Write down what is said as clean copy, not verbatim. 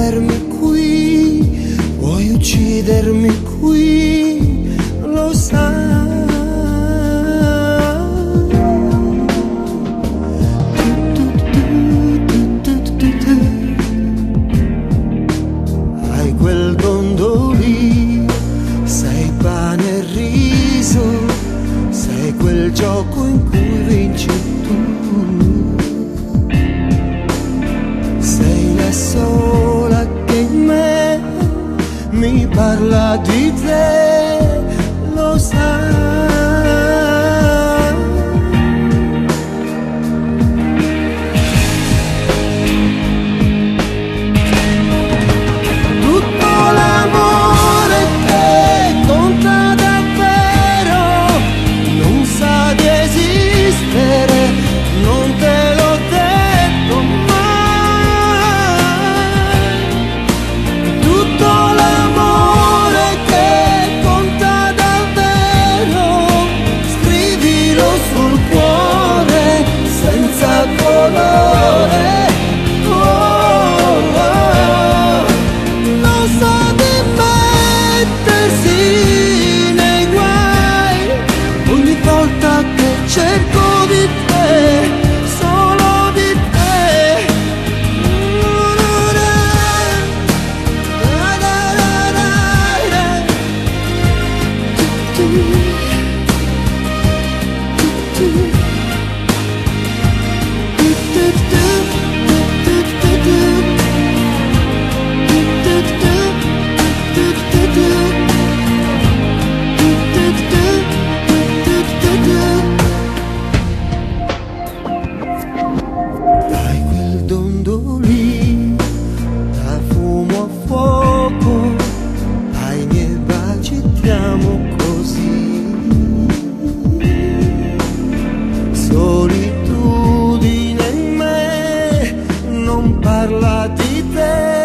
tenermi qui, vuoi uccidermi qui, lo sai. Hai quel dondolì, sei pane e riso, sei quel gioco in cui vinci tu. Sei la sola che in me mi parla di te, lo sai. Tutto l'amore che conta davvero non sa di esistere, non te l'ho detto mai. Tutto l'amore che conta davvero, scrivilo sul cuore senza colore. Oh, oh, lo so di mettersi nei guai ogni volta che cerco di te, solo di te. Hai quel dondolì da fumo a fuoco, ai miei baci ti amo così. Solitudine in me non parla di te.